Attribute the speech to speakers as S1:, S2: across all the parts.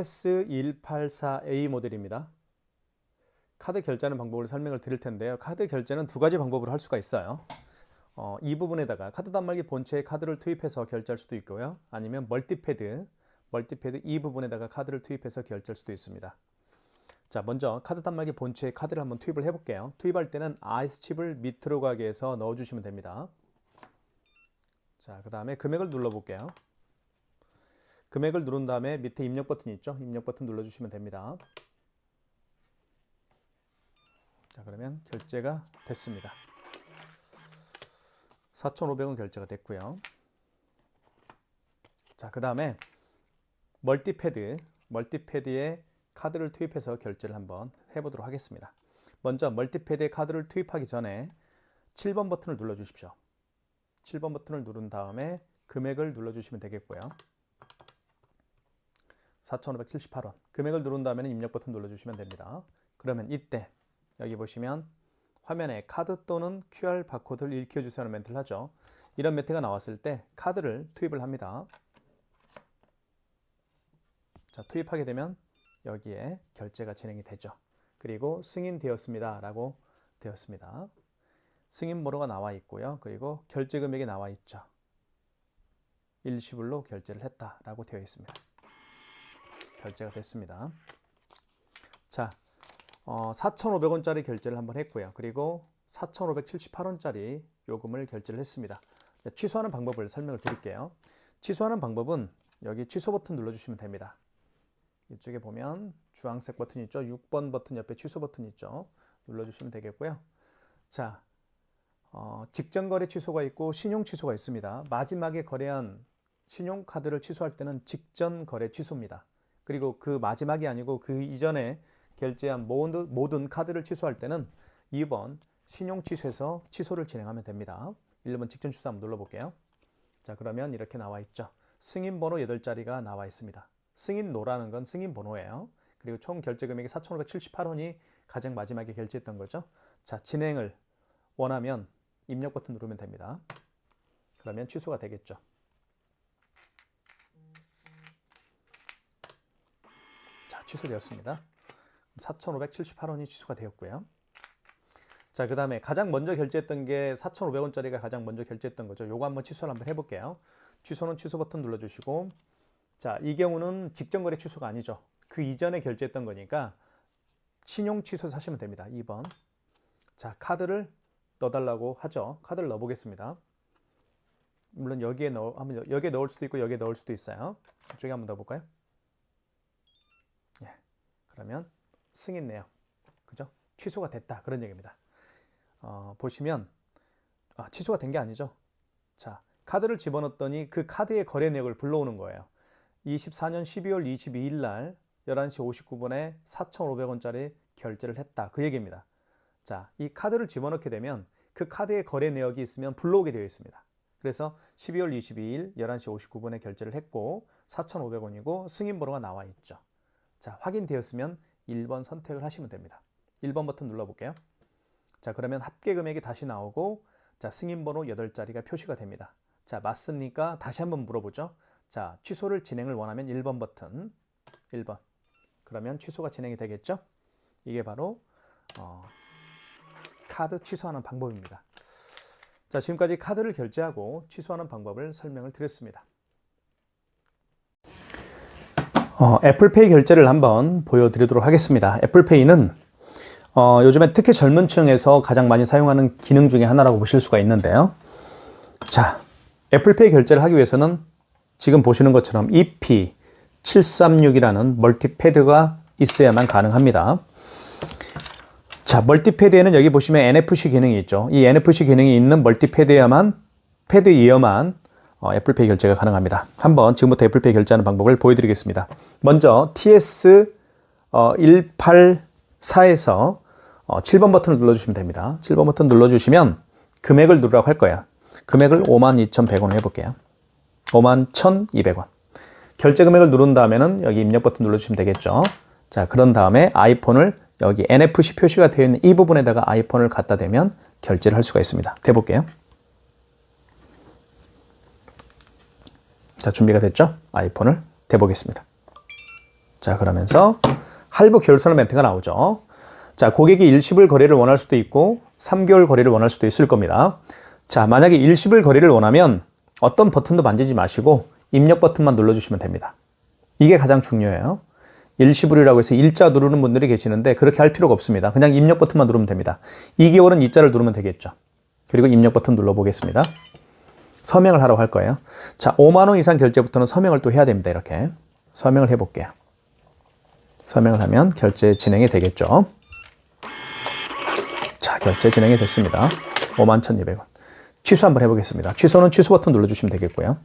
S1: TS184A 모델입니다. 카드 결제하는 방법을 설명을 드릴 텐데요. 카드 결제는 두 가지 방법으로 할 수가 있어요. 이 부분에다가 카드 단말기 본체에 카드를 투입해서 결제할 수도 있고요. 아니면 멀티패드 이 부분에다가 카드를 투입해서 결제할 수도 있습니다. 자, 먼저 카드 단말기 본체에 카드를 한번 투입을 해볼게요. 투입할 때는 IC칩을 밑으로 가게 해서 넣어주시면 됩니다. 자, 그 다음에 금액을 눌러볼게요. 금액을 누른 다음에 밑에 입력 버튼이 있죠? 입력 버튼 눌러주시면 됩니다. 자, 그러면 결제가 됐습니다. 4,500원 결제가 됐고요. 자, 그 다음에 멀티패드에 카드를 투입해서 결제를 한번 해보도록 하겠습니다. 먼저 멀티패드에 카드를 투입하기 전에 7번 버튼을 눌러주십시오. 7번 버튼을 누른 다음에 금액을 눌러주시면 되겠고요. 4,578원. 금액을 누른 다음에 입력 버튼 눌러주시면 됩니다. 그러면 이때 여기 보시면 화면에 카드 또는 QR 바코드를 읽혀주세요 하는 멘트를 하죠. 이런 멘트가 나왔을 때 카드를 투입을 합니다. 자, 투입하게 되면 여기에 결제가 진행이 되죠. 그리고 승인되었습니다 라고 되었습니다. 승인 번호가 나와 있고요. 그리고 결제 금액이 나와 있죠. 일시불로 결제를 했다라고 되어 있습니다. 결제가 됐습니다. 자, 4,500원짜리 결제를 한번 했고요. 그리고 4,578원짜리 요금을 결제를 했습니다. 취소하는 방법을 설명을 드릴게요. 취소하는 방법은 여기 취소 버튼 눌러주시면 됩니다. 이쪽에 보면 주황색 버튼이 있죠. 6번 버튼 옆에 취소 버튼이 있죠. 눌러주시면 되겠고요. 자, 직전 거래 취소가 있고 신용 취소가 있습니다. 마지막에 거래한 신용카드를 취소할 때는 직전 거래 취소입니다. 그리고 그 마지막이 아니고 그 이전에 결제한 모든 카드를 취소할 때는 2번 신용 취소해서 취소를 진행하면 됩니다. 1번 직전 취소 한번 눌러볼게요. 자, 그러면 이렇게 나와 있죠. 승인 번호 8자리가 나와 있습니다. 승인노라는 건 승인 번호예요. 그리고 총 결제 금액이 4,578원이 가장 마지막에 결제했던 거죠. 자, 진행을 원하면 입력 버튼 누르면 됩니다. 그러면 취소가 되겠죠. 자, 취소되었습니다. 4,578원이 취소가 되었고요. 자, 그 다음에 가장 먼저 결제했던 게 4,500원짜리가 가장 먼저 결제했던 거죠. 요거 한번 취소를 한번 해볼게요. 취소는 취소 버튼 눌러주시고, 자, 이 경우는 직전 거래 취소가 아니죠. 그 이전에 결제했던 거니까 신용 취소해서 하시면 됩니다. 2번. 자, 카드를 넣어달라고 하죠. 카드를 넣어보겠습니다. 물론 여기에 넣을 수도 있고 여기에 넣을 수도 있어요. 이쪽에 한번 넣어볼까요? 예. 그러면 승인 내역, 그죠? 취소가 됐다 그런 얘기입니다. 보시면 취소가 된 게 아니죠. 자, 카드를 집어넣었더니 그 카드의 거래 내역을 불러오는 거예요. 24년 12월 22일 날 11시 59분에 4,500원짜리 결제를 했다 그 얘기입니다. 자, 이 카드를 집어넣게 되면 그 카드의 거래 내역이 있으면 불러오게 되어 있습니다. 그래서 12월 22일 11시 59분에 결제를 했고 4,500원이고 승인 번호가 나와 있죠. 자, 확인되었으면 1번 선택을 하시면 됩니다. 1번 버튼 눌러볼게요. 자, 그러면 합계 금액이 다시 나오고, 자, 승인 번호 8자리가 표시가 됩니다. 자, 맞습니까? 다시 한번 물어보죠. 자, 취소를 진행을 원하면 1번 버튼, 1번. 그러면 취소가 진행이 되겠죠? 이게 바로 카드 취소하는 방법입니다. 자, 지금까지 카드를 결제하고 취소하는 방법을 설명을 드렸습니다. 애플페이 결제를 한번 보여드리도록 하겠습니다. 애플페이는 요즘에 특히 젊은 층에서 가장 많이 사용하는 기능 중에 하나라고 보실 수가 있는데요. 자, 애플페이 결제를 하기 위해서는 지금 보시는 것처럼 EP736이라는 멀티패드가 있어야만 가능합니다. 자, 멀티패드에는 여기 보시면 NFC 기능이 있죠. 이 NFC 기능이 있는 멀티패드에만 애플페이 결제가 가능합니다. 한번 지금부터 애플페이 결제하는 방법을 보여드리겠습니다. 먼저 TS184에서 7번 버튼을 눌러주시면 됩니다. 7번 버튼 눌러주시면 금액을 누르라고 할 거예요. 금액을 52,100원으로 해볼게요. 51,200원. 결제 금액을 누른 다음에는 여기 입력 버튼 눌러주시면 되겠죠. 자, 그런 다음에 아이폰을 여기 NFC 표시가 되어 있는 이 부분에다가 아이폰을 갖다 대면 결제를 할 수가 있습니다. 대볼게요. 자, 준비가 됐죠? 아이폰을 대보겠습니다. 자, 그러면서 할부 결손 멘트가 나오죠. 자, 고객이 일시불 거래를 원할 수도 있고 3개월 거래를 원할 수도 있을 겁니다. 자, 만약에 일시불 거래를 원하면 어떤 버튼도 만지지 마시고 입력 버튼만 눌러주시면 됩니다. 이게 가장 중요해요. 일시불이라고 해서 일자 누르는 분들이 계시는데 그렇게 할 필요가 없습니다. 그냥 입력 버튼만 누르면 됩니다. 2개월은 이자를 누르면 되겠죠. 그리고 입력 버튼 눌러보겠습니다. 서명을 하라고 할 거예요. 자, 5만 원 이상 결제부터는 서명을 또 해야 됩니다. 이렇게 서명을 해볼게요. 서명을 하면 결제 진행이 되겠죠. 자, 결제 진행이 됐습니다. 51,200원. 취소 한번 해보겠습니다. 취소는 취소 버튼 눌러주시면 되겠고요.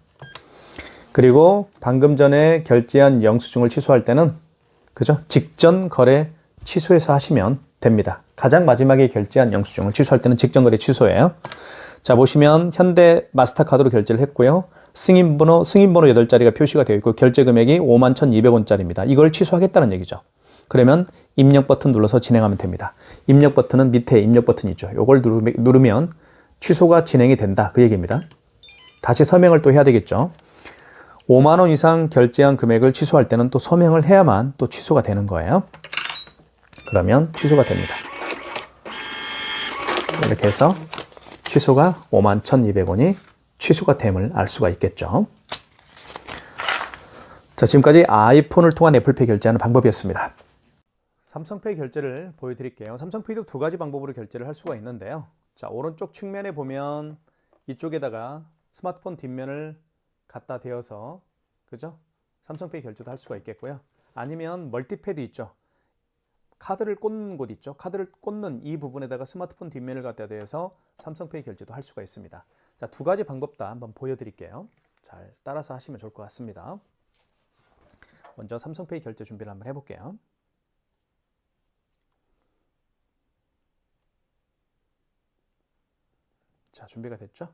S1: 그리고 방금 전에 결제한 영수증을 취소할 때는 그죠? 직전 거래 취소해서 하시면 됩니다. 가장 마지막에 결제한 영수증을 취소할 때는 직전 거래 취소예요. 자, 보시면 현대 마스터카드로 결제를 했고요. 승인번호 8자리가 표시가 되어 있고 결제 금액이 51,200원짜리입니다. 이걸 취소하겠다는 얘기죠. 그러면 입력 버튼 눌러서 진행하면 됩니다. 입력 버튼은 밑에 입력 버튼이 있죠. 이걸 누르면 취소가 진행이 된다. 그 얘기입니다. 다시 서명을 또 해야 되겠죠. 5만 원 이상 결제한 금액을 취소할 때는 또 서명을 해야만 또 취소가 되는 거예요. 그러면 취소가 됩니다. 이렇게 해서 취소가 51,200원이 취소가 됨을 알 수가 있겠죠. 자, 지금까지 아이폰을 통한 애플페이 결제하는 방법이었습니다. 삼성페이 결제를 보여드릴게요. 삼성페이도 두 가지 방법으로 결제를 할 수가 있는데요. 자, 오른쪽 측면에 보면 이쪽에다가 스마트폰 뒷면을 갖다 대어서 그죠? 삼성페이 결제도 할 수가 있겠고요. 아니면 멀티패드 있죠. 카드를 꽂는 곳 있죠. 카드를 꽂는 이 부분에다가 스마트폰 뒷면을 갖다 대어서 삼성페이 결제도 할 수가 있습니다. 자, 두 가지 방법 다 한번 보여드릴게요. 잘 따라서 하시면 좋을 것 같습니다. 먼저 삼성페이 결제 준비를 한번 해볼게요. 자, 준비가 됐죠?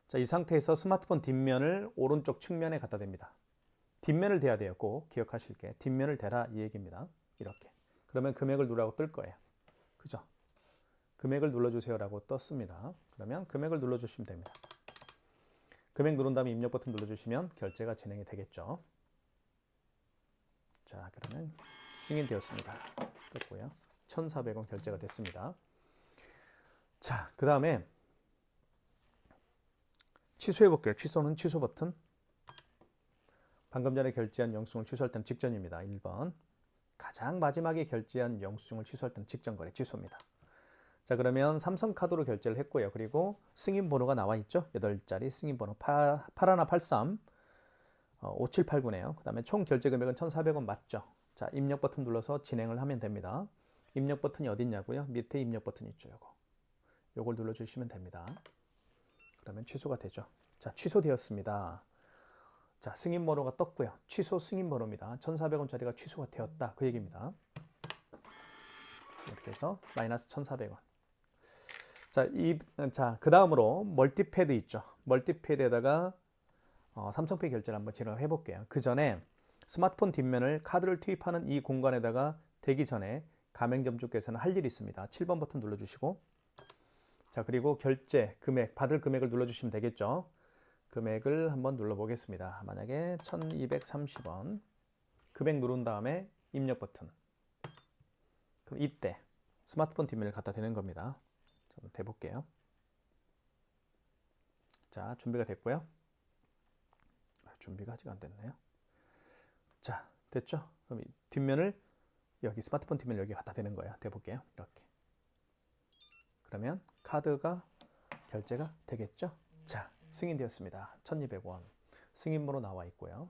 S1: 자, 이 상태에서 스마트폰 뒷면을 오른쪽 측면에 갖다 댑니다. 뒷면을 대야 돼요. 꼭 기억하실 게. 뒷면을 대라 이 얘기입니다. 이렇게. 그러면 금액을 누르라고 뜰 거예요. 그죠? 금액을 눌러주세요라고 떴습니다. 그러면 금액을 눌러주시면 됩니다. 금액 누른 다음에 입력 버튼 눌러주시면 결제가 진행이 되겠죠. 자, 그러면 승인되었습니다. 떴고요. 1,400원 결제가 됐습니다. 자, 그 다음에 취소해 볼게요. 취소는 취소 버튼. 방금 전에 결제한 영수증을 취소할 때는 직전입니다. 1번. 가장 마지막에 결제한 영수증을 취소할 때는 직전 거래 취소입니다. 자, 그러면 삼성카드로 결제를 했고요. 그리고 승인 번호가 나와 있죠. 8자리 승인 번호 8183 5789네요. 그 다음에 총 결제 금액은 1,400원 맞죠. 자, 입력 버튼 눌러서 진행을 하면 됩니다. 입력 버튼이 어디 있냐고요? 밑에 입력 버튼 있죠. 요걸 눌러주시면 됩니다. 그러면 취소가 되죠. 자, 취소되었습니다. 자, 승인 번호가 떴고요. 취소 승인 번호입니다. 1,400원짜리가 취소가 되었다. 그 얘기입니다. 이렇게 해서 마이너스 1,400원. 자, 그 다음으로 멀티패드 있죠. 멀티패드에다가 삼성페이 결제를 한번 진행을 해볼게요. 그 전에 스마트폰 뒷면을 카드를 투입하는 이 공간에다가 대기 전에 가맹점주께서는 할 일이 있습니다. 7번 버튼 눌러주시고 자, 그리고 결제 금액, 받을 금액을 눌러주시면 되겠죠. 금액을 한번 눌러보겠습니다. 만약에 1,230원 금액 누른 다음에 입력 버튼. 그럼 이때 스마트폰 뒷면을 갖다 대는 겁니다. 한번 대볼게요. 자, 준비가 됐고요. 준비가 아직 안 됐네요. 자, 됐죠? 그럼 이 뒷면을 여기 스마트폰 뒷면을 여기 갖다 대는 거예요. 대볼게요. 이렇게. 그러면 카드가 결제가 되겠죠? 자, 승인되었습니다. 1,200원. 승인번호 나와 있고요.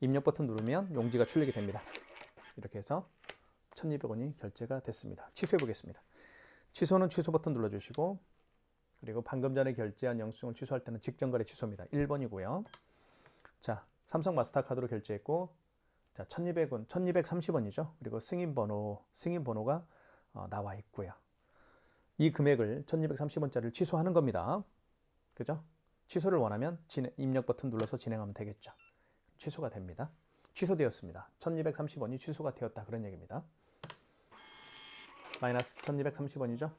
S1: 입력 버튼 누르면 용지가 출력이 됩니다. 이렇게 해서 1,200원이 결제가 됐습니다. 취소해 보겠습니다. 취소는 취소 버튼 눌러주시고 그리고 방금 전에 결제한 영수증을 취소할 때는 직전 거래 취소입니다. 1번이고요. 자, 삼성 마스터카드로 결제했고 자, 1,200원, 1,230원이죠. 그리고 승인번호가 나와 있고요. 이 금액을 1,230원짜리를 취소하는 겁니다. 그죠? 취소를 원하면 입력 버튼 눌러서 진행하면 되겠죠. 취소가 됩니다. 취소되었습니다. 1,230원이 취소가 되었다. 그런 얘기입니다. 마이너스 1,230원이죠.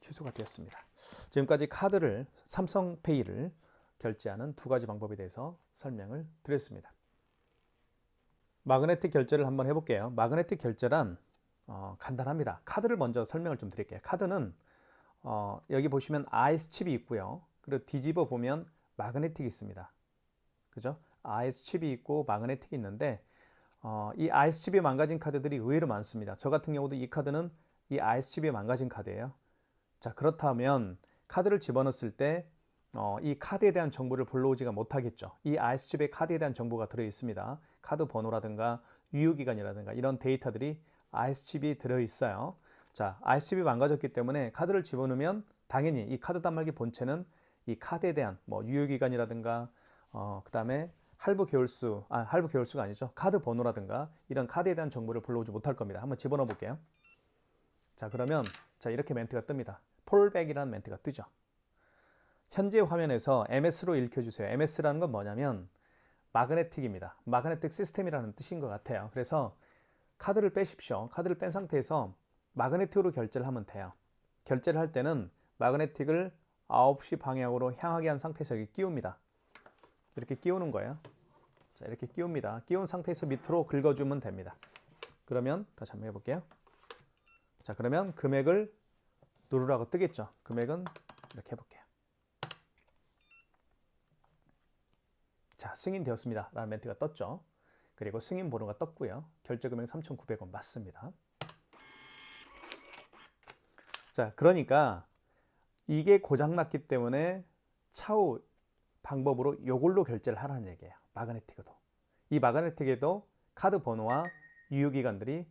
S1: 취소가 되었습니다. 지금까지 카드를 삼성페이를 결제하는 두 가지 방법에 대해서 설명을 드렸습니다. 마그네틱 결제를 한번 해볼게요. 마그네틱 결제란 간단합니다. 카드를 먼저 설명을 좀 드릴게요. 카드는 여기 보시면 IS 칩이 있고요. 그리고 뒤집어 보면 마그네틱이 있습니다. 그죠? IS 칩이 있고 마그네틱이 있는데 이 IS 칩이 망가진 카드들이 의외로 많습니다. 저 같은 경우도 이 카드는 이 IS 칩이 망가진 카드예요. 자, 그렇다면 카드를 집어넣었을 때 이 카드에 대한 정보를 불러오지가 못하겠죠. 이 IS 칩에 카드에 대한 정보가 들어 있습니다. 카드 번호라든가 유효기간이라든가 이런 데이터들이 IS 칩이 들어 있어요. 자, IS 칩이 망가졌기 때문에 카드를 집어넣으면 당연히 이 카드 단말기 본체는 이 카드에 대한 뭐 유효기간이라든가 그다음에 할부 개월수가 아니죠. 카드 번호라든가 이런 카드에 대한 정보를 불러오지 못할 겁니다. 한번 집어넣어 볼게요. 자, 그러면 자, 이렇게 멘트가 뜹니다. 폴백이라는 멘트가 뜨죠. 현재 화면에서 MS로 읽혀주세요. MS라는 건 뭐냐면 마그네틱입니다. 마그네틱 시스템이라는 뜻인 것 같아요. 그래서 카드를 빼십시오. 카드를 뺀 상태에서 마그네틱으로 결제를 하면 돼요. 결제를 할 때는 마그네틱을 9시 방향으로 향하게 한 상태에서 여기 끼웁니다. 이렇게 끼우는 거예요. 자, 이렇게 끼웁니다. 끼운 상태에서 밑으로 긁어주면 됩니다. 그러면 다시 한번 해볼게요. 자, 그러면 금액을 누르라고 뜨겠죠. 금액은 이렇게 해볼게요. 자, 승인되었습니다 라는 멘트가 떴죠. 그리고 승인 번호가 떴고요. 결제 금액 3,900원 맞습니다. 자, 그러니까 이게 고장났기 때문에 차후 방법으로 이걸로 결제를 하라는 얘기예요. 마그네틱에도. 이 마그네틱에도 카드 번호와 유효기간들이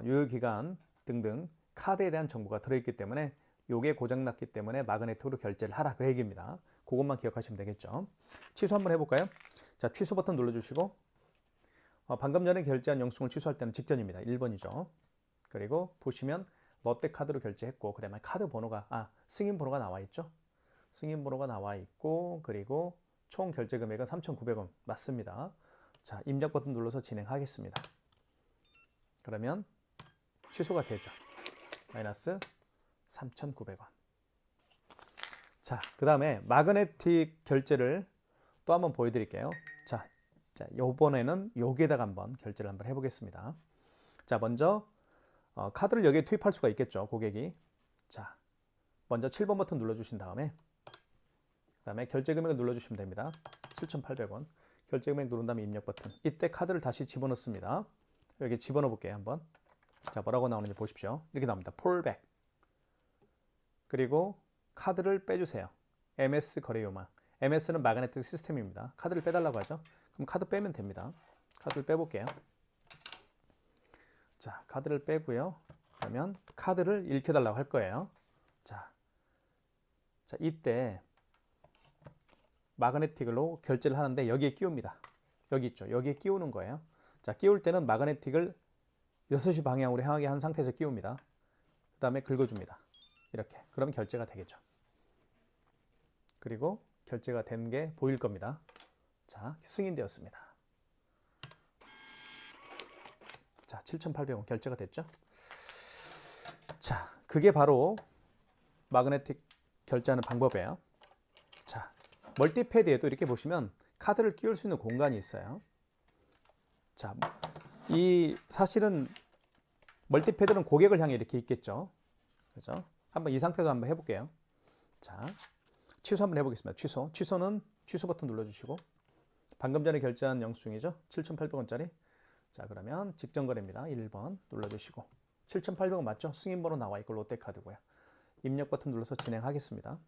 S1: 유효기간 등등 카드에 대한 정보가 들어있기 때문에 이게 고장났기 때문에 마그네틱으로 결제를 하라 그 얘기입니다. 그것만 기억하시면 되겠죠. 취소 한번 해볼까요? 자, 취소 버튼 눌러주시고 방금 전에 결제한 영수증을 취소할 때는 직전입니다. 1번이죠. 그리고 보시면 롯데카드로 결제했고 그다음에 카드 번호가 승인 번호가 나와 있죠. 승인 번호가 나와 있고 그리고 총 결제 금액은 3,900원 맞습니다. 자, 입력 버튼 눌러서 진행하겠습니다. 그러면 취소가 되죠. 마이너스 3,900원. 자, 그 다음에 마그네틱 결제를 또 한번 보여드릴게요. 자, 요번에는 여기에다가 한번 결제를 한번 해보겠습니다. 자, 먼저 카드를 여기에 투입할 수가 있겠죠, 고객이. 자, 먼저 7번 버튼 눌러주신 다음에 그 다음에 결제 금액을 눌러주시면 됩니다. 7,800원. 결제 금액 누른 다음에 입력 버튼. 이때 카드를 다시 집어넣습니다. 여기 집어넣어 볼게요, 한번. 자, 뭐라고 나오는지 보십시오. 이렇게 나옵니다. 폴백. 그리고 카드를 빼주세요. MS 거래요망. MS는 마그네틱 시스템입니다. 카드를 빼달라고 하죠. 그럼 카드 빼면 됩니다. 카드를 빼볼게요. 자, 카드를 빼고요. 그러면 카드를 읽혀달라고 할 거예요. 자, 이때 마그네틱으로 결제를 하는데 여기에 끼웁니다. 여기 있죠. 여기에 끼우는 거예요. 자, 끼울 때는 마그네틱을 6시 방향으로 향하게 한 상태에서 끼웁니다. 그 다음에 긁어줍니다. 이렇게. 그러면 결제가 되겠죠. 그리고 결제가 된 게 보일 겁니다. 자, 승인되었습니다. 자, 7,800원 결제가 됐죠. 자, 그게 바로 마그네틱 결제하는 방법이에요. 자, 멀티패드에도 이렇게 보시면 카드를 끼울 수 있는 공간이 있어요. 자, 사실은 멀티패드는 고객을 향해 이렇게 있겠죠. 그죠? 한번 이 상태로 한번 해볼게요. 자, 취소 한번 해보겠습니다. 취소는 취소 버튼 눌러주시고 방금 전에 결제한 영수증이죠. 7,800원짜리. 자, 그러면 직전 거래입니다. 1번 눌러주시고 7,800원 맞죠? 승인번호 나와 있고 롯데카드고요. 입력 버튼 눌러서 진행하겠습니다.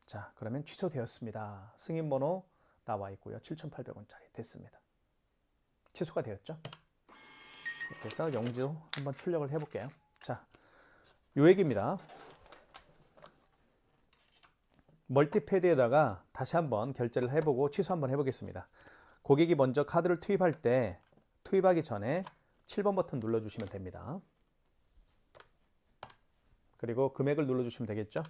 S1: 자, 그러면 취소되었습니다. 승인번호 나와 있고요. 7,800원짜리 됐습니다. 취소가 되었죠? 이렇게 해서 영지도 한번 출력을 해볼게요. 자, 요 얘기입니다. 멀티패드에다가 다시 한번 결제를 해보고 취소 한번 해보겠습니다. 고객이 먼저 카드를 투입할 때 투입하기 전에 7번 버튼 눌러주시면 됩니다. 그리고 금액을 눌러주시면 되겠죠.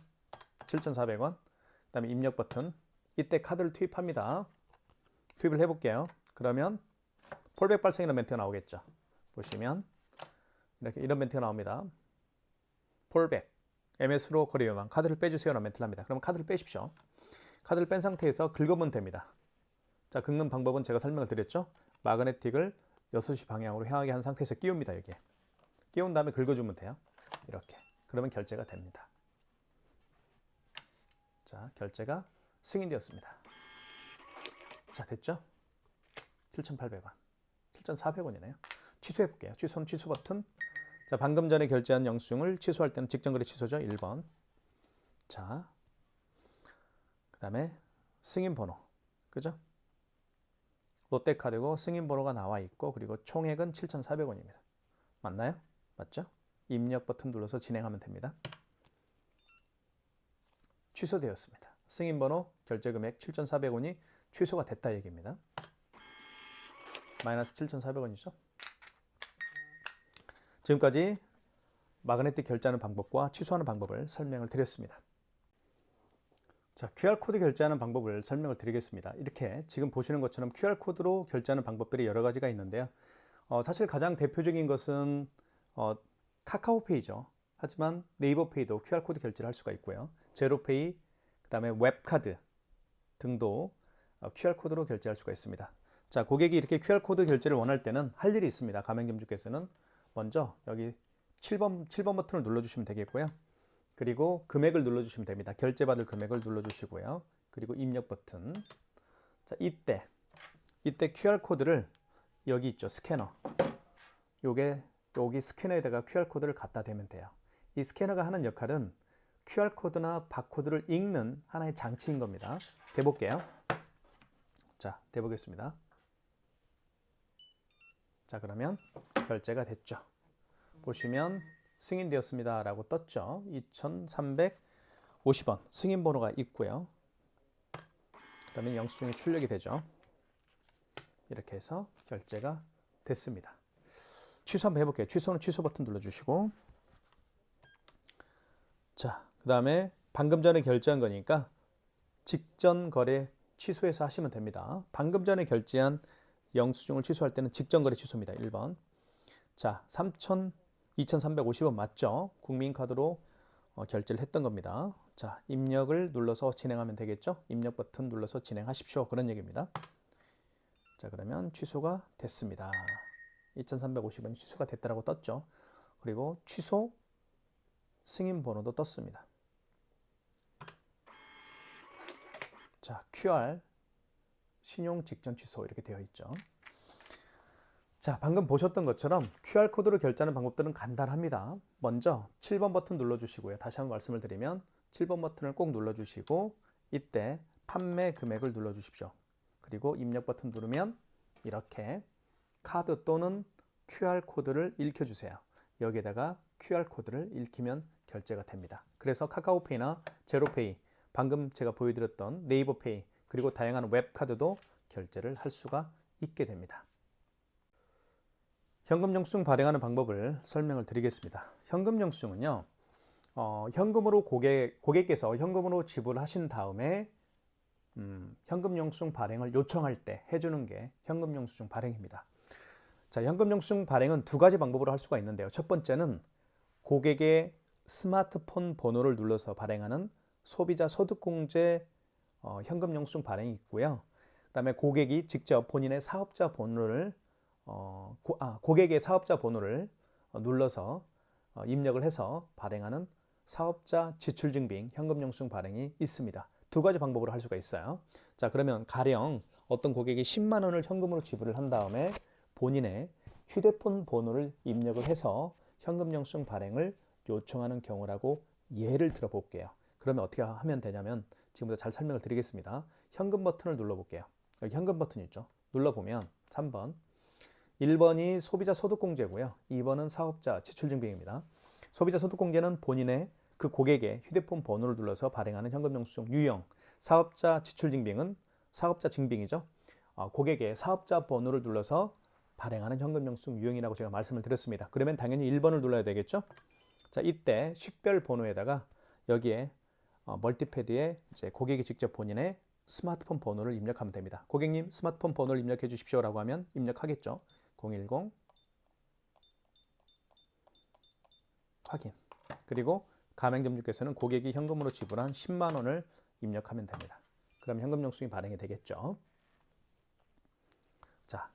S1: 7,400원. 그 다음에 입력 버튼. 이때 카드를 투입합니다. 투입을 해볼게요. 그러면 폴백 발생이라는 멘트가 나오겠죠. 보시면 이렇게 이런 멘트가 나옵니다. 폴백. MS로 거래요망. 카드를 빼주세요라는 멘트를 합니다. 그럼 카드를 빼십시오. 카드를 뺀 상태에서 긁으면 됩니다. 자, 긁는 방법은 제가 설명을 드렸죠. 마그네틱을 6시 방향으로 향하게 한 상태에서 끼웁니다. 여기에. 끼운 다음에 긁어주면 돼요. 이렇게. 그러면 결제가 됩니다. 자, 결제가 승인되었습니다. 자, 됐죠? 7,800원. 7,400원이네요. 취소해 볼게요. 취소는 취소 버튼. 자, 방금 전에 결제한 영수증을 취소할 때는 직전 거래 취소죠. 1번. 자, 그 다음에 승인 번호. 그죠? 롯데카드고 승인 번호가 나와 있고, 그리고 총액은 7,400원입니다. 맞나요? 맞죠? 입력 버튼 눌러서 진행하면 됩니다. 취소되었습니다. 승인 번호, 결제 금액 7,400원이 취소가 됐다 얘기입니다. 마이너스 7,400원이죠. 지금까지 마그네틱 결제하는 방법과 취소하는 방법을 설명을 드렸습니다. 자, QR코드 결제하는 방법을 설명을 드리겠습니다. 이렇게 지금 보시는 것처럼 QR코드로 결제하는 방법들이 여러 가지가 있는데요. 사실 가장 대표적인 것은 카카오페이죠. 하지만 네이버페이도 QR코드 결제를 할 수가 있고요. 제로페이, 그 다음에 웹카드 등도 QR코드로 결제할 수가 있습니다. 자, 고객이 이렇게 QR코드 결제를 원할 때는 할 일이 있습니다. 가맹점주께서는 먼저 여기 7번 버튼을 눌러주시면 되겠고요. 그리고 금액을 눌러주시면 됩니다. 결제받을 금액을 눌러주시고요. 그리고 입력 버튼. 자, 이때 QR코드를 여기 있죠. 스캐너. 여기 스캐너에다가 QR코드를 갖다 대면 돼요. 이 스캐너가 하는 역할은 QR코드나 바코드를 읽는 하나의 장치인 겁니다. 대볼게요. 자, 대보겠습니다. 자, 그러면 결제가 됐죠. 보시면 승인되었습니다 라고 떴죠. 2,350원 승인 번호가 있고요. 그러면 영수증이 출력이 되죠. 이렇게 해서 결제가 됐습니다. 취소 한번 해볼게요. 취소는 취소 버튼 눌러주시고, 자, 그 다음에 방금 전에 결제한 거니까 직전 거래 취소해서 하시면 됩니다. 방금 전에 결제한 영수증을 취소할 때는 직전 거래 취소입니다. 1번. 자, 2,350원 맞죠? 국민카드로 결제를 했던 겁니다. 자, 입력을 눌러서 진행하면 되겠죠? 입력 버튼 눌러서 진행하십시오. 그런 얘기입니다. 자, 그러면 취소가 됐습니다. 2,350원이 취소가 됐다라고 떴죠. 그리고 취소 승인 번호도 떴습니다. 자, QR 신용 직전 취소 이렇게 되어 있죠. 자, 방금 보셨던 것처럼 QR코드로 결제하는 방법들은 간단합니다. 먼저 7번 버튼 눌러주시고요. 다시 한번 말씀을 드리면 7번 버튼을 꼭 눌러주시고, 이때 판매 금액을 눌러주십시오. 그리고 입력 버튼 누르면 이렇게 카드 또는 QR코드를 읽혀주세요. 여기에다가 QR코드를 읽히면 결제가 됩니다. 그래서 카카오페이나 제로페이, 방금 제가 보여드렸던 네이버페이, 그리고 다양한 웹카드도 결제를 할 수가 있게 됩니다. 현금 영수증 발행하는 방법을 설명을 드리겠습니다. 현금 영수증은요, 현금으로 고객께서 현금으로 지불하신 다음에 현금 영수증 발행을 요청할 때 해주는 게 현금 영수증 발행입니다. 자, 현금 영수증 발행은 두 가지 방법으로 할 수가 있는데요. 첫 번째는 고객의 스마트폰 번호를 눌러서 발행하는 소비자 소득공제 현금 영수증 발행이 있고요. 그 다음에 고객이 직접 본인의 사업자 번호를 고객의 사업자 번호를 눌러서 입력을 해서 발행하는 사업자 지출증빙 현금 영수증 발행이 있습니다. 두 가지 방법으로 할 수가 있어요. 자, 그러면 가령 어떤 고객이 10만 원을 현금으로 지불을 한 다음에 본인의 휴대폰 번호를 입력을 해서 현금 영수증 발행을 요청하는 경우라고 예를 들어 볼게요. 그러면 어떻게 하면 되냐면 지금부터 잘 설명을 드리겠습니다. 현금 버튼을 눌러볼게요. 여기 현금 버튼 있죠. 눌러보면 3번 1번이 소비자 소득공제고요. 2번은 사업자 지출증빙입니다. 소비자 소득공제는 본인의 그 고객의 휴대폰 번호를 눌러서 발행하는 현금 영수증 유형, 사업자 지출증빙은 사업자 증빙이죠. 고객의 사업자 번호를 눌러서 발행하는 현금 영수증 유형이라고 제가 말씀을 드렸습니다. 그러면 당연히 1번을 눌러야 되겠죠. 자, 이때 식별 번호에다가 여기에 멀티패드에 이제 고객이 직접 본인의 스마트폰 번호를 입력하면 됩니다. 고객님 스마트폰 번호를 입력해 주십시오 라고 하면 입력하겠죠. 010 확인. 그리고 가맹점주께서는 고객이 현금으로 지불한 10만 원을 입력하면 됩니다. 그럼 현금 영수증이 발행이 되겠죠. 자,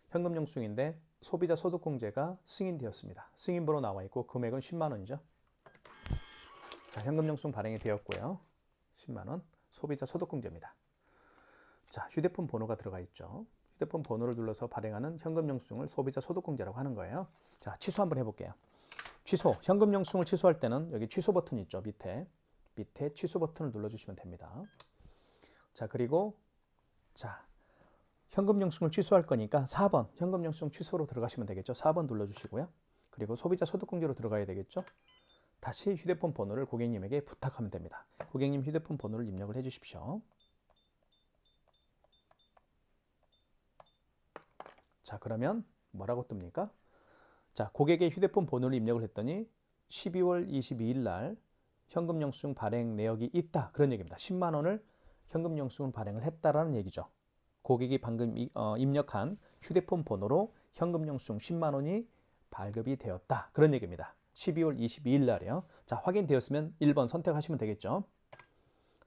S1: 현금영수인데 소비자 소득공제가 승인되었습니다. 승인번호 나와 있고 금액은 10만 원이죠. 자, 현금영수증 발행이 되었고요. 10만 원 소비자 소득공제입니다. 자, 휴대폰 번호가 들어가 있죠. 휴대폰 번호를 눌러서 발행하는 현금영수증을 소비자 소득공제라고 하는 거예요. 자, 취소 한번 해볼게요. 취소, 현금영수증을 취소할 때는 여기 취소 버튼이 있죠. 밑에 취소 버튼을 눌러주시면 됩니다. 자, 그리고 자, 현금영수증을 취소할 거니까 4번 현금영수증 취소로 들어가시면 되겠죠. 4번 눌러주시고요. 그리고 소비자 소득공제로 들어가야 되겠죠. 다시 휴대폰 번호를 고객님에게 부탁하면 됩니다. 고객님 휴대폰 번호를 입력을 해 주십시오. 자, 그러면 뭐라고 뜹니까? 자, 고객의 휴대폰 번호를 입력을 했더니 12월 22일 날 현금영수증 발행 내역이 있다. 그런 얘기입니다. 10만 원을 현금영수증 발행을 했다라는 얘기죠. 고객이 방금 입력한 휴대폰 번호로 현금영수증 10만 원이 발급이 되었다. 그런 얘기입니다. 12월 22일 날이요. 자, 확인되었으면 1번 선택하시면 되겠죠.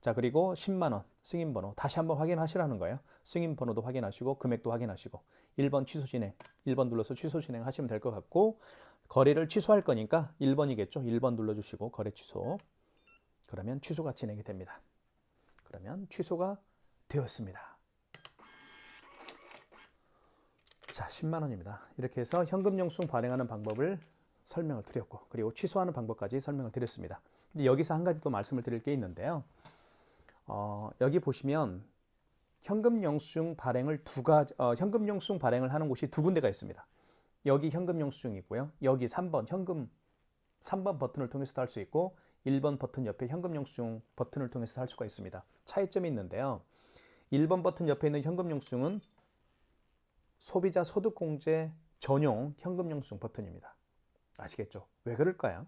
S1: 자, 그리고 10만 원 승인번호 다시 한번 확인하시라는 거예요. 승인번호도 확인하시고 금액도 확인하시고 1번 취소 진행, 1번 눌러서 취소 진행 하시면 될 것 같고 거래를 취소할 거니까 1번이겠죠. 1번 눌러주시고 거래 취소. 그러면 취소가 진행이 됩니다. 그러면 취소가 되었습니다. 자, 10만 원입니다. 이렇게 해서 현금영수증 발행하는 방법을 설명을 드렸고 그리고 취소하는 방법까지 설명을 드렸습니다. 근데 여기서 한 가지 또 말씀을 드릴 게 있는데요. 여기 보시면 현금영수증 발행을 현금영수증 발행을 하는 곳이 두 군데가 있습니다. 여기 현금영수증이 있고요. 여기 3번 3번 버튼을 통해서도 할 수 있고 1번 버튼 옆에 현금영수증 버튼을 통해서 할 수가 있습니다. 차이점이 있는데요. 1번 버튼 옆에 있는 현금영수증은 소비자 소득공제 전용 현금영수증 버튼입니다. 아시겠죠? 왜 그럴까요?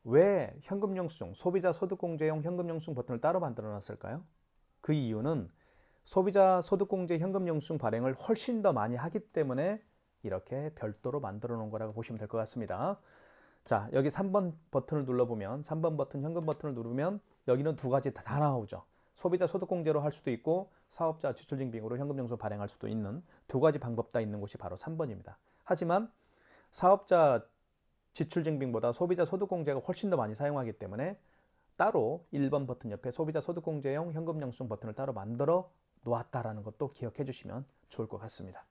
S1: 왜 현금영수증, 소비자 소득공제용 현금영수증 버튼을 따로 만들어 놨을까요? 그 이유는 소비자 소득공제 현금영수증 발행을 훨씬 더 많이 하기 때문에 이렇게 별도로 만들어 놓은 거라고 보시면 될 것 같습니다. 자, 여기 3번 버튼을 눌러보면 3번 버튼 현금 버튼을 누르면 여기는 두 가지 다 나오죠. 소비자 소득공제로 할 수도 있고 사업자 지출증빙으로 현금영수증 발행할 수도 있는 두 가지 방법 다 있는 곳이 바로 3번입니다. 하지만 사업자 지출증빙보다 소비자 소득공제가 훨씬 더 많이 사용하기 때문에 따로 1번 버튼 옆에 소비자 소득공제용 현금영수증 버튼을 따로 만들어 놓았다라는 것도 기억해 주시면 좋을 것 같습니다.